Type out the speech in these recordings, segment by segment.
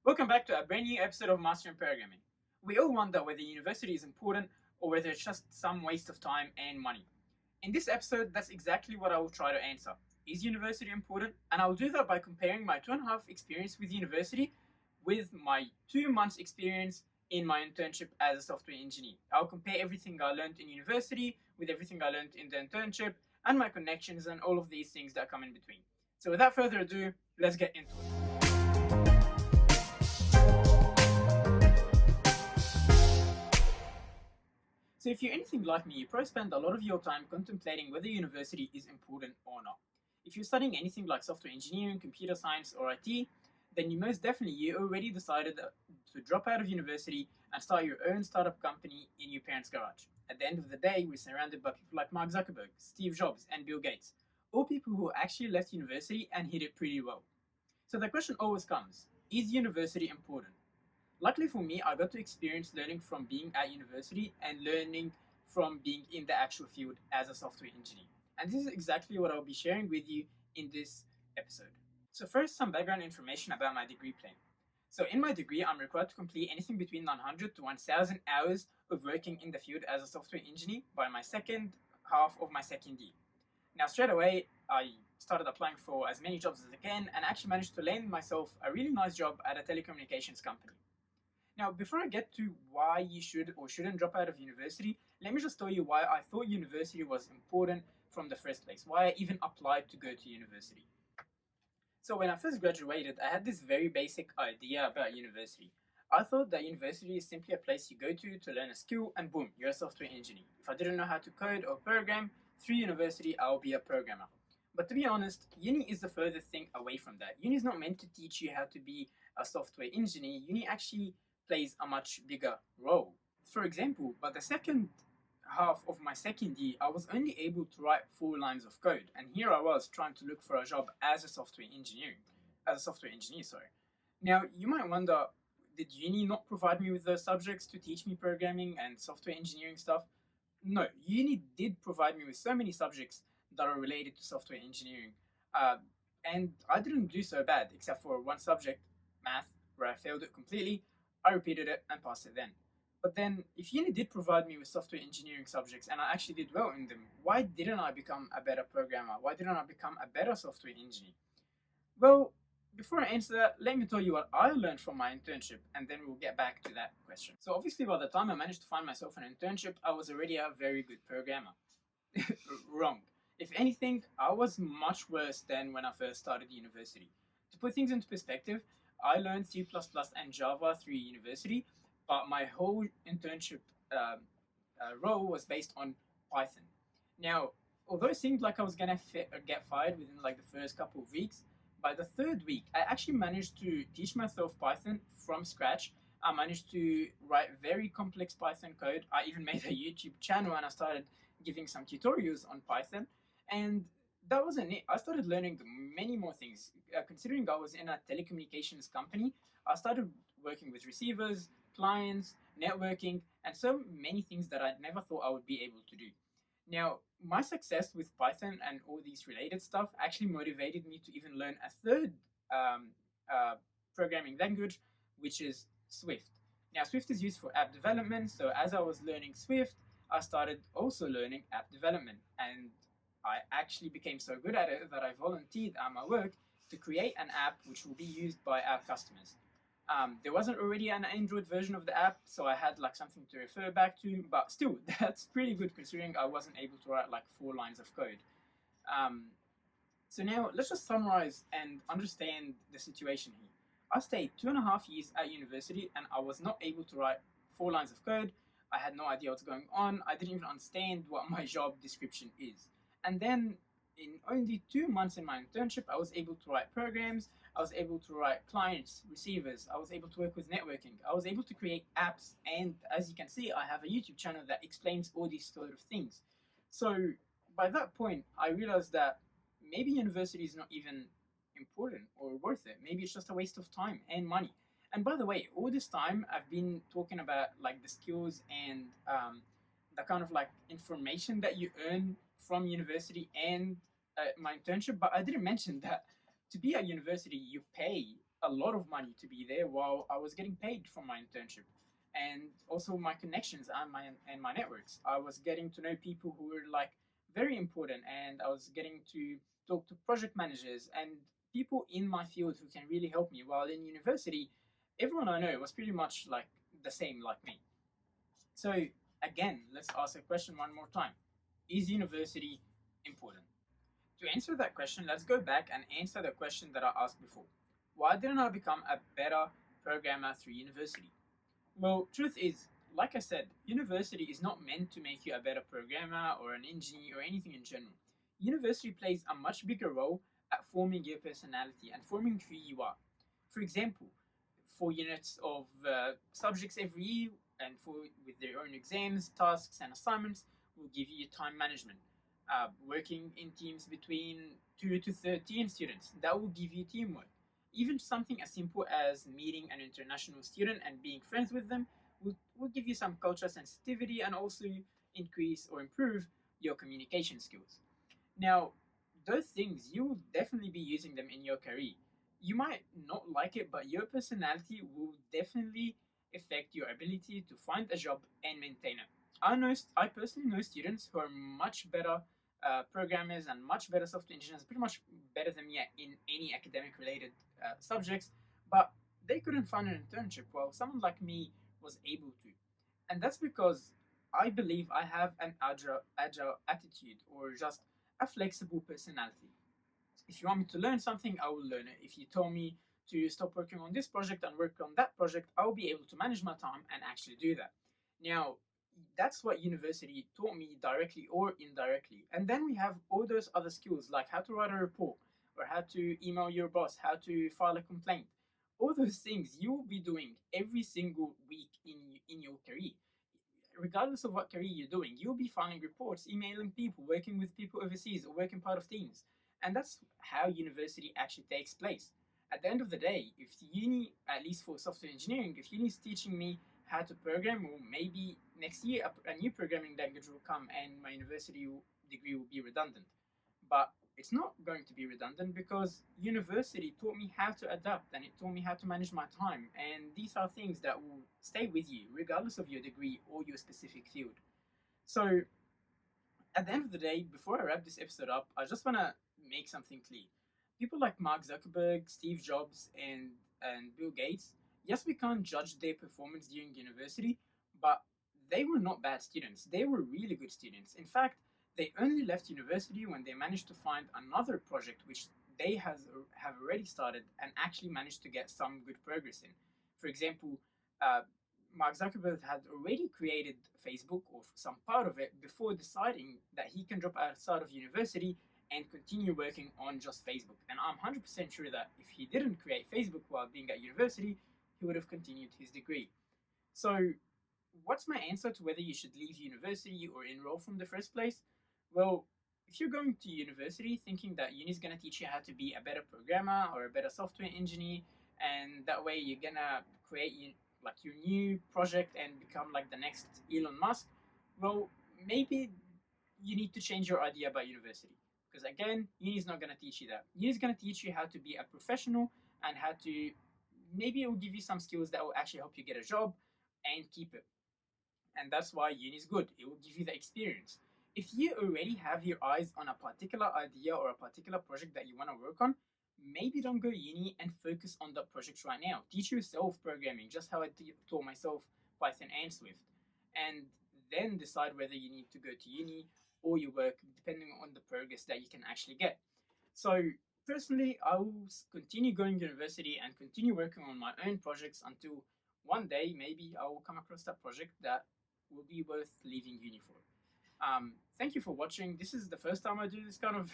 Welcome back to a brand new episode of Mastering Programming. We all wonder whether university is important or whether it's just some waste of time and money. In this episode, that's exactly what I will try to answer. Is university important? And I'll do that by comparing my 2.5 experience with university with my 2 months experience in my internship as a software engineer. I'll compare everything I learned in university with everything I learned in the internship and my connections and all of these things that come in between. So without further ado, let's get into it. So if you're anything like me, you probably spend a lot of your time contemplating whether university is important or not. If you're studying anything like software engineering, computer science, or IT, then you already decided to drop out of university and start your own startup company in your parents' garage. At the end of the day, we're surrounded by people like Mark Zuckerberg, Steve Jobs, and Bill Gates, all people who actually left university and hit it pretty well. So the question always comes, is university important? Luckily for me, I got to experience learning from being at university and learning from being in the actual field as a software engineer. And this is exactly what I'll be sharing with you in this episode. So first, some background information about my degree plan. So in my degree, I'm required to complete anything between 900 to 1000 hours of working in the field as a software engineer by my second half of my second year. Now straight away, I started applying for as many jobs as I can and actually managed to land myself a really nice job at a telecommunications company. Now, before I get to why you should or shouldn't drop out of university, let me just tell you why I thought university was important from the first place, why I even applied to go to university. So when I first graduated, I had this very basic idea about university. I thought that university is simply a place you go to learn a skill and boom, you're a software engineer. If I didn't know how to code or program, through university I'll be a programmer. But to be honest, uni is the furthest thing away from that. Uni is not meant to teach you how to be a software engineer. Uni actually plays a much bigger role. For example, by the second half of my second year, I was only able to write 4 lines of code, and here I was trying to look for a job as a software engineer. Now, you might wonder, did uni not provide me with the subjects to teach me programming and software engineering stuff? No, uni did provide me with so many subjects that are related to software engineering, and I didn't do so bad, except for one subject, math, where I failed it completely. I repeated it and passed it then. But then, if uni did provide me with software engineering subjects and I actually did well in them, why didn't I become a better programmer? Why didn't I become a better software engineer? Well, before I answer that, let me tell you what I learned from my internship and then we'll get back to that question. So obviously by the time I managed to find myself an internship, I was already a very good programmer. Wrong. If anything, I was much worse than when I first started university. To put things into perspective, I learned C++ and Java through university, but my whole internship role was based on Python. Now, although it seemed like I was gonna get fired within like the first couple of weeks, by the third week, I actually managed to teach myself Python from scratch. I managed to write very complex Python code. I even made a YouTube channel and I started giving some tutorials on Python. And that wasn't it. I started learning many more things. Considering I was in a telecommunications company, I started working with receivers, clients, networking, and so many things that I never thought I would be able to do. Now, my success with Python and all these related stuff actually motivated me to even learn a third programming language, which is Swift. Now, Swift is used for app development, so as I was learning Swift, I started also learning app development, and I actually became so good at it that I volunteered at my work to create an app which will be used by our customers. There wasn't already an Android version of the app, so I had like something to refer back to, but still, that's pretty good considering I wasn't able to write like 4 lines of code. So now let's just summarize and understand the situation here. I stayed 2.5 years at university and I was not able to write 4 lines of code. I had no idea what's going on. I didn't even understand what my job description is. And then in only 2 months in my internship, I was able to write programs, I was able to write clients, receivers, I was able to work with networking, I was able to create apps, and as you can see, I have a YouTube channel that explains all these sort of things. So by that point, I realized that maybe university is not even important or worth it. Maybe it's just a waste of time and money. And by the way, all this time I've been talking about like the skills and the kind of like information that you earn from university and my internship, but I didn't mention that to be at university you pay a lot of money to be there while I was getting paid from my internship, and also my connections and my networks. I was getting to know people who were like very important, and I was getting to talk to project managers and people in my field who can really help me. While in university, everyone I know was pretty much like the same like me. So again, let's ask a question one more time. Is university important? To answer that question, let's go back and answer the question that I asked before. Why didn't I become a better programmer through university? Well, truth is, like I said, university is not meant to make you a better programmer or an engineer or anything in general. University plays a much bigger role at forming your personality and forming who you are. For example, 4 units of subjects every year, and for with their own exams, tasks, and assignments, will give you time management. Working in teams between 2 to 13 students, that will give you teamwork. Even something as simple as meeting an international student and being friends with them will give you some cultural sensitivity and also increase or improve your communication skills. Now, those things, you will definitely be using them in your career. You might not like it, but your personality will definitely affect your ability to find a job and maintain it. I personally know students who are much better programmers and much better software engineers, pretty much better than me in any academic related subjects, but they couldn't find an internship while someone like me was able to. And that's because I believe I have an agile attitude or just a flexible personality. If you want me to learn something, I will learn it. If you tell me to stop working on this project and work on that project, I will be able to manage my time and actually do that. Now, that's what university taught me directly or indirectly. And then we have all those other skills like how to write a report or how to email your boss, how to file a complaint. All those things you will be doing every single week in your career. Regardless of what career you're doing, you'll be filing reports, emailing people, working with people overseas, or working part of teams. And that's how university actually takes place. At the end of the day, if uni, at least for software engineering, if uni is teaching me how to program, or maybe next year a new programming language will come and my university degree will be redundant. But it's not going to be redundant because university taught me how to adapt and it taught me how to manage my time. And these are things that will stay with you regardless of your degree or your specific field. So at the end of the day, before I wrap this episode up, I just want to make something clear. People like Mark Zuckerberg, Steve Jobs, and Bill Gates, yes, we can't judge their performance during university, but they were not bad students. They were really good students. In fact, they only left university when they managed to find another project which have already started and actually managed to get some good progress in. For example, uh, Mark Zuckerberg had already created Facebook or some part of it before deciding that he can drop outside of university and continue working on just Facebook. And I'm 100% sure that if he didn't create Facebook while being at university, he would have continued his degree. So, what's my answer to whether you should leave university or enroll from the first place? Well, if you're going to university thinking that uni is gonna teach you how to be a better programmer or a better software engineer, and that way you're gonna create like your new project and become like the next Elon Musk, well, maybe you need to change your idea about university. Because again, uni is not gonna teach you that. Uni is gonna teach you how to be a professional and how to maybe it will give you some skills that will actually help you get a job and keep it. And that's why uni is good. It will give you the experience. If you already have your eyes on a particular idea or a particular project that you want to work on, maybe don't go uni and focus on that project right now. Teach yourself programming, just how I taught myself Python and Swift, and then decide whether you need to go to uni or you work, depending on the progress that you can actually get. So personally, I will continue going to university and continue working on my own projects until one day maybe I will come across that project that will be worth leaving uni for. Thank you for watching. This is the first time I do this kind of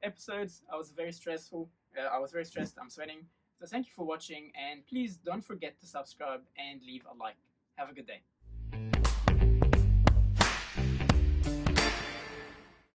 episodes. I was very stressful. I was very stressed. I'm sweating. So thank you for watching, and please don't forget to subscribe and leave a like. Have a good day.